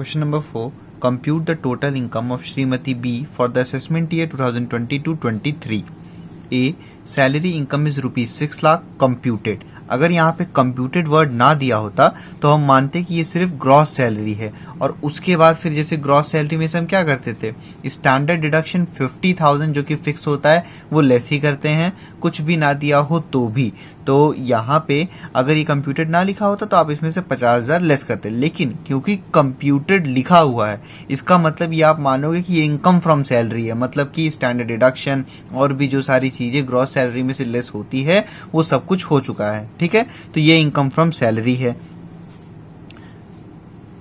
Question number 4. Compute the total income of Srimati B for the assessment year 2022-23. A. Salary income is rupees 6 lakh computed. अगर यहाँ पे computed word ना दिया होता तो हम मानते कि ये सिर्फ ग्रॉस सैलरी है, और उसके बाद फिर जैसे ग्रॉस सैलरी में से हम क्या करते थे, स्टैंडर्ड डिडक्शन 50,000 जो कि फिक्स होता है वो लेस ही करते हैं, कुछ भी ना दिया हो तो भी। तो यहाँ पे अगर ये कंप्यूटेड ना लिखा होता तो आप इसमें से 50,000 लेस करते, लेकिन क्योंकि कंप्यूटेड लिखा हुआ है इसका मतलब ये आप मानोगे कि ये इनकम फ्रॉम सैलरी है, मतलब कि स्टैंडर्ड डिडक्शन और भी जो सारी चीजें ग्रॉस सैलरी में से लेस होती है वो सब कुछ हो चुका है। ठीक है, तो ये इनकम फ्रॉम सैलरी है।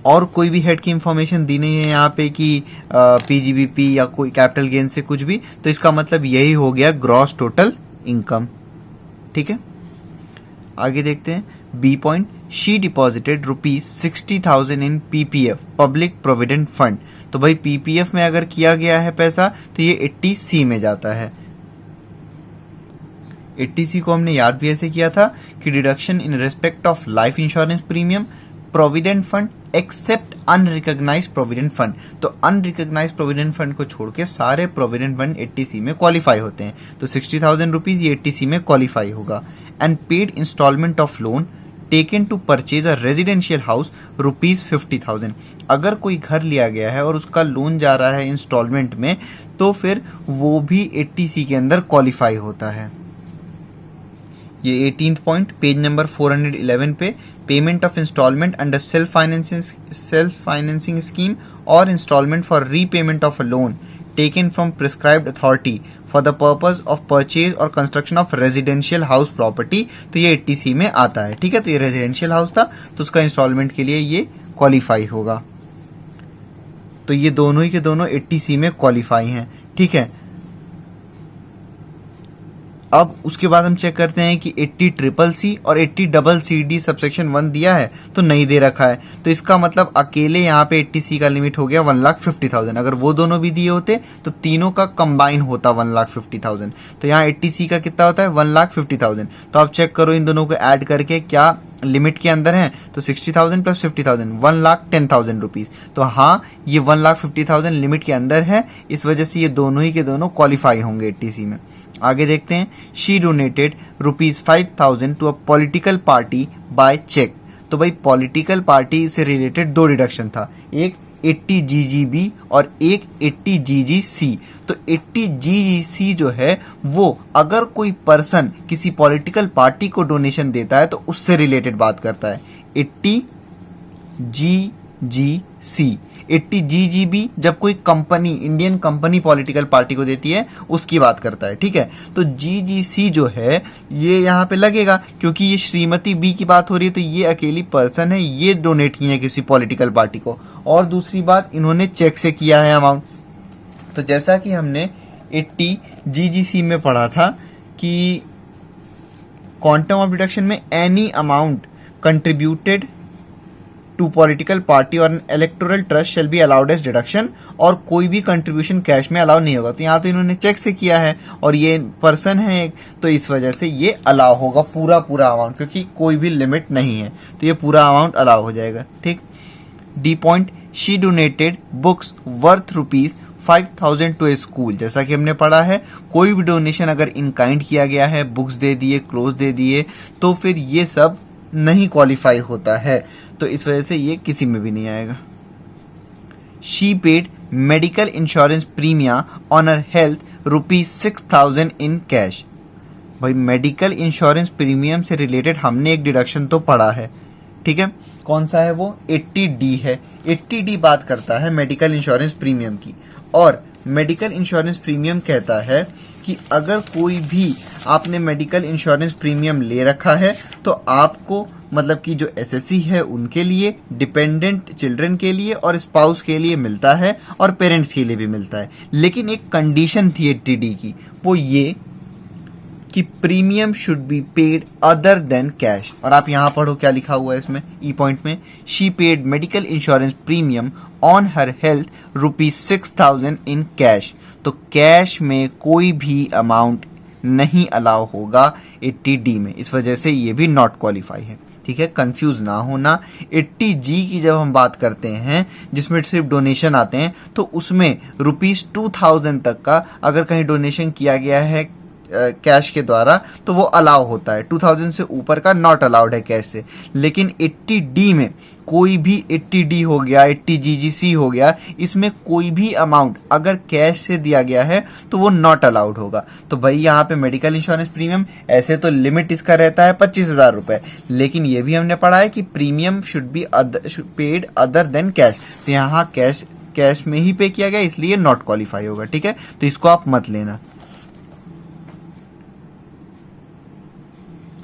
और कोई भी हेड की इंफॉर्मेशन दी नहीं है यहाँ पे कि पीजीबीपी या कोई कैपिटल गेन से कुछ भी, तो इसका मतलब यही हो गया ग्रॉस टोटल इनकम। ठीक है, आगे देखते हैं B point. She deposited rupees 60,000 in PPF public provident fund. तो भाई पीपीएफ में अगर किया गया है पैसा तो ये 80C में जाता है। 80C को हमने याद भी ऐसे किया था कि deduction in respect of life insurance premium provident fund except unrecognise provident fund. तो अनरिकॉग्नाइज प्रोविडेंट फंड को छोड़ के सारे प्रोविडेंट फंड 80C में क्वालिफाई होते हैं, तो 60,000 रुपीज ये 80C में क्वालिफाई होगा। And paid instalment of loan taken to purchase a residential house rupees 50,000। अगर कोई घर लिया गया है और उसका लोन जा रहा है इंस्टॉलमेंट में तो फिर वो भी 80C के अंदर क्वालिफाई होता है। ये 18th पॉइंट पेज नंबर 411 पे, payment of installment under self financing scheme और installment for repayment of a loan taken from prescribed authority for the purpose of purchase और construction of residential house property. तो ये 80C में आता है। ठीक है, तो ये रेजिडेंशियल हाउस था तो उसका इंस्टॉलमेंट के लिए ये क्वालिफाई होगा। तो ये दोनों ही के दोनों 80C में क्वालिफाई हैं। ठीक है, अब उसके बाद हम चेक करते हैं कि 80CCC और 80CCD सबसेक्शन 1 दिया है तो नहीं दे रखा है, तो इसका मतलब अकेले यहाँ पे 80C का लिमिट हो गया 1,50,000। अगर वो दोनों भी दिए होते तो तीनों का कंबाइन होता 1,50,000। तो यहाँ 80C का कितना होता है 1,50,000। तो आप चेक करो इन दोनों को ऐड करके क्या लिमिट के अंदर है, तो 60,000 प्लस 50,000 1,10,000 रुपीज। तो हाँ, ये 1,50,000 लिमिट के अंदर है, इस वजह से ये दोनों ही के दोनों क्वालिफाई होंगे 80C में। आगे देखते हैं, she donated rupees 5,000 to a political party by cheque. तो भाई पॉलिटिकल पार्टी से रिलेटेड दो डिडक्शन था, एक 80GGB और एक 80GGC। तो 80GGC जो है वो अगर कोई पर्सन किसी पॉलिटिकल पार्टी को डोनेशन देता है तो उससे रिलेटेड बात करता है। 80GGC 80GGB जब कोई company, Indian company political party को देती है उसकी बात करता है। ठीक है, तो GGC जो है ये यहाँ पे लगेगा क्योंकि ये श्रीमती बी की बात हो रही है, तो ये अकेली पर्सन है, ये डोनेट की है किसी पॉलिटिकल पार्टी को। और दूसरी बात, इन्होंने चेक से किया है अमाउंट। तो जैसा कि हमने 80GGC में पढ़ा था कि क्वांटम ऑफ डिडक्शन में any amount contributed to political party और an electoral trust shall be allowed as deduction, और कोई भी कंट्रीब्यूशन कैश में अलाउ नहीं होगा। तो यहाँ तो इन्होंने चेक से किया है और ये पर्सन है तो इस वजह से ये अलाउ होगा पूरा अमाउंट, क्योंकि कोई भी लिमिट नहीं है तो ये पूरा अमाउंट अलाउ हो जाएगा। ठीक, D point, she donated books worth rupees 5,000 to a school. जैसा कि हमने पढ़ा है कोई भी डोनेशन अगर इन काइंड किया गया है, बुक्स दे दिए, क्लोथ दे दिए, तो फिर ये सब नहीं क्वालिफाई होता है, तो इस वजह से ये किसी में भी नहीं आएगा। She paid medical insurance Primia on her health rupees 6,000 in cash. भाई मेडिकल इंश्योरेंस प्रीमियम से रिलेटेड हमने एक डिडक्शन तो पढ़ा है। ठीक है, कौन सा है वो, 80D है। 80D बात करता है मेडिकल इंश्योरेंस प्रीमियम की, और मेडिकल इंश्योरेंस प्रीमियम कहता है कि अगर कोई भी आपने मेडिकल इंश्योरेंस प्रीमियम ले रखा है तो आपको, मतलब कि जो एसएससी है उनके लिए, डिपेंडेंट चिल्ड्रन के लिए और स्पाउस के लिए मिलता है और पेरेंट्स के लिए भी मिलता है। लेकिन एक कंडीशन थी 80D की, वो ये कि premium should be paid other than cash. और आप यहां पढ़ो क्या लिखा हुआ है इसमें ई पॉइंट में, she paid medical insurance premium on her health rupees 6,000 in cash. तो कैश में कोई भी अमाउंट नहीं अलाउ होगा 80D में, इस वजह से ये भी नॉट क्वालिफाई है। ठीक है, कंफ्यूज ना होना। 80G की जब हम बात करते हैं जिसमें सिर्फ डोनेशन आते हैं, तो उसमें ₹2000 तक का अगर कहीं डोनेशन किया गया है कैश के द्वारा तो वो अलाउ होता है। 2000 से ऊपर का नॉट अलाउड है कैश से। लेकिन 80D में कोई भी 80D हो गया, 80GGC हो गया, इसमें कोई भी अमाउंट अगर कैश से दिया गया है तो वो नॉट अलाउड होगा। तो भाई यहाँ पे मेडिकल इंश्योरेंस प्रीमियम ऐसे तो लिमिट इसका रहता है 25,000 रुपए, लेकिन ये भी हमने पढ़ा है कि premium should be paid other than cash. तो यहाँ कैश में ही पे किया गया, इसलिए नॉट क्वालिफाई होगा। ठीक है, तो इसको आप मत लेना।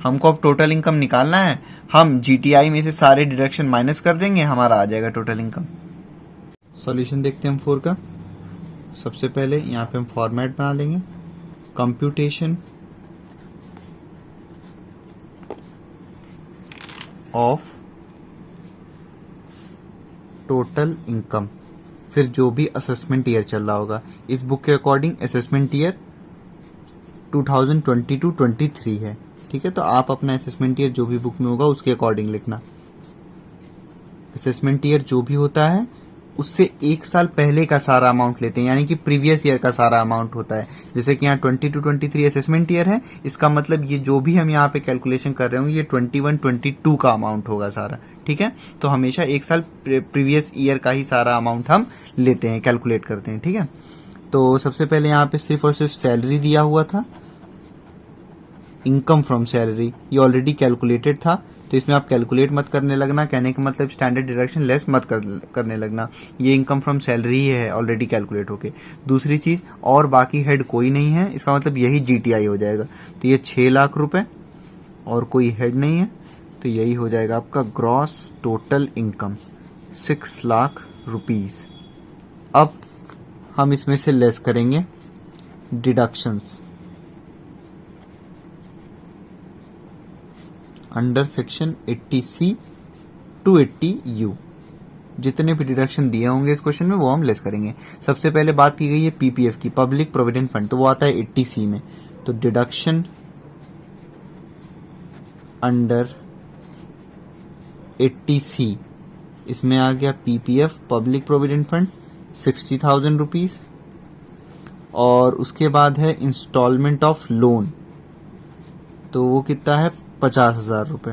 हमको अब टोटल इनकम निकालना है। हम जीटीआई में से सारे डिडक्शन माइनस कर देंगे, हमारा आ जाएगा टोटल इनकम। सॉल्यूशन देखते हैं हम 4 का। सबसे पहले यहाँ पे हम फॉर्मेट बना लेंगे, कंप्यूटेशन ऑफ टोटल इनकम, फिर जो भी असेसमेंट ईयर चल रहा होगा। इस बुक के अकॉर्डिंग असेसमेंट ईयर 2022-23 है। ठीक है, तो आप अपना असेसमेंट ईयर जो भी बुक में होगा उसके अकॉर्डिंग लिखना। असेसमेंट ईयर जो भी होता है उससे 1 साल पहले का सारा अमाउंट लेते हैं, यानी कि प्रीवियस ईयर का सारा अमाउंट होता है। जैसे कि यहाँ 22-23 असेसमेंट ईयर है, इसका मतलब ये जो भी हम यहाँ पे कैलकुलेशन कर रहे होंगे ये 21-22 का अमाउंट होगा सारा। ठीक है, तो हमेशा 1 साल प्रीवियस ईयर का ही सारा अमाउंट हम लेते हैं, कैलकुलेट करते हैं। ठीक है, तो सबसे पहले यहाँ पे सिर्फ और सिर्फ सैलरी दिया हुआ था, इनकम फ्रॉम सैलरी ये ऑलरेडी कैलकुलेटेड था, तो इसमें आप कैलकुलेट मत करने लगना। कहने का मतलब स्टैंडर्ड डिडक्शन लेस मत करने लगना, ये इनकम फ्रॉम सैलरी ही है ऑलरेडी कैलकुलेट होके। दूसरी चीज, और बाकी हेड कोई नहीं है, इसका मतलब यही जीटीआई हो जाएगा। तो ये 6 लाख रुपए और कोई हेड नहीं है, तो यही हो जाएगा आपका gross total income 6 lakh rupees. अब हम इसमें से लेस करेंगे deductions under section 80C to 80U। जितने भी डिडक्शन दिए होंगे इस क्वेश्चन में वो हम लेस करेंगे। सबसे पहले बात की गई है पीपीएफ की, पब्लिक प्रोविडेंट फंड, तो वो आता है 80C में। तो डिडक्शन अंडर 80C, इसमें आ गया PPF public provident fund 60,000 rupees. और उसके बाद है इंस्टॉलमेंट ऑफ लोन, तो वो कितना है 50,000 रुपए।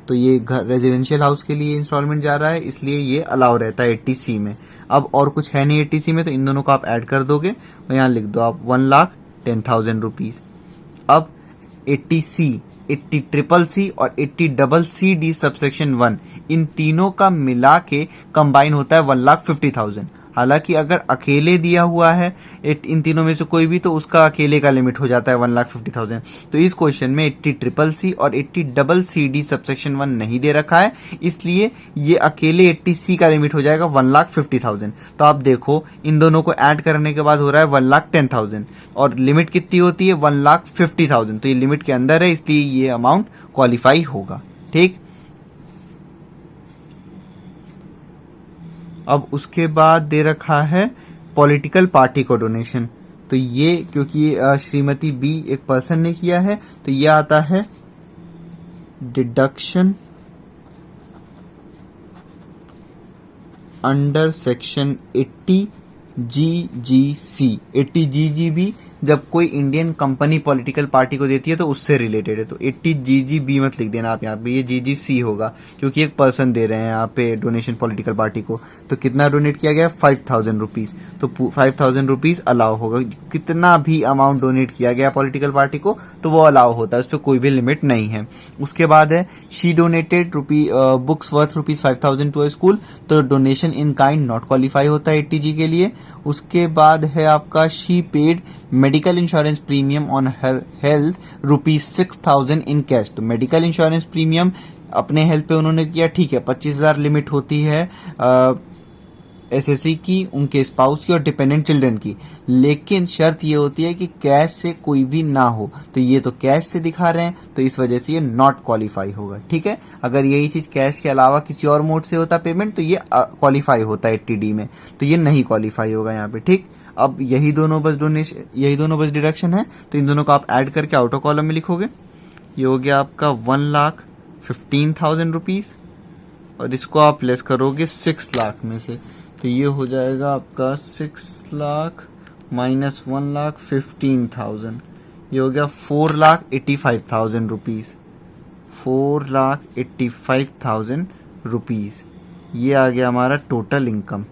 तो ये घर रेजिडेंशियल हाउस के लिए इंस्टॉलमेंट जा रहा है, इसलिए ये अलाउ रहता है 80C में। अब और कुछ है नहीं 80C में, तो इन दोनों को आप ऐड कर दोगे और यहाँ लिख दो आप 1,10,000 रुपीज। अब 80C, 80CCC और 80CCD सबसेक्शन 1, इन तीनों का मिला के कंबाइन होता है 1,50,000। हालांकि अगर अकेले दिया हुआ है इन तीनों में से कोई भी, तो उसका अकेले का लिमिट हो जाता है 1,50,000। तो इस क्वेश्चन में 80CCC और 80CCD सबसेक्शन 1 नहीं दे रखा है, इसलिए ये अकेले 80C का लिमिट हो जाएगा 1,50,000। तो आप देखो इन दोनों को ऐड करने के बाद हो रहा है 1,10,000 और लिमिट कितनी होती है 1,50,000। तो ये लिमिट के अंदर है, इसलिए ये अमाउंट क्वालिफाई होगा। ठीक, अब उसके बाद दे रखा है पॉलिटिकल पार्टी को डोनेशन। तो ये क्योंकि श्रीमती बी एक पर्सन ने किया है, तो ये आता है deduction under section 80GGC। 80GGB जब कोई इंडियन कंपनी पॉलिटिकल पार्टी को देती है तो उससे रिलेटेड है। तो 80GGB मत लिख देना आप यहाँ पे, ये GGC होगा क्योंकि एक पर्सन दे रहे हैं यहाँ पे डोनेशन पॉलिटिकल पार्टी को। तो कितना डोनेट किया गया 5,000 रुपीज, तो 5,000 रुपीज अलाउ होगा। कितना भी अमाउंट डोनेट किया गया पॉलिटिकल पार्टी को तो वो अलाउ होता है, उस पर कोई भी लिमिट नहीं है। उसके बाद है she donated books worth ₹5,000 to a school, तो donation in kind not qualify होता है 80G के लिए। उसके बाद है आपका she paid medical insurance premium on her health ₹6,000 in cash. तो मेडिकल इंश्योरेंस प्रीमियम अपने हेल्थ पे उन्होंने किया, ठीक है, 25,000 लिमिट होती है एसएससी की, उनके स्पाउस की और डिपेंडेंट चिल्ड्रन की, लेकिन शर्त ये होती है कि कैश से कोई भी ना हो। तो ये तो कैश से दिखा रहे हैं, तो इस वजह से ये नॉट क्वालिफाई होगा। ठीक है, अगर यही चीज कैश के अलावा किसी और मोड से होता पेमेंट तो ये क्वालिफाई होता है 80D में, तो ये नहीं क्वालिफाई होगा यहाँ पे। ठीक, अब यही दोनों बस डिडक्शन है, तो इन दोनों को आप ऐड करके आउटर कॉलम में लिखोगे। ये हो गया आपका 1,00,000 15,000 रुपीज, और इसको आप लेस करोगे 6 लाख में से, तो ये हो जाएगा आपका 6 लाख माइनस 1 लाख 15,000, ये हो गया 4,85,000 रुपीज, 4,85,000 रुपीज। ये आ गया हमारा टोटल इनकम।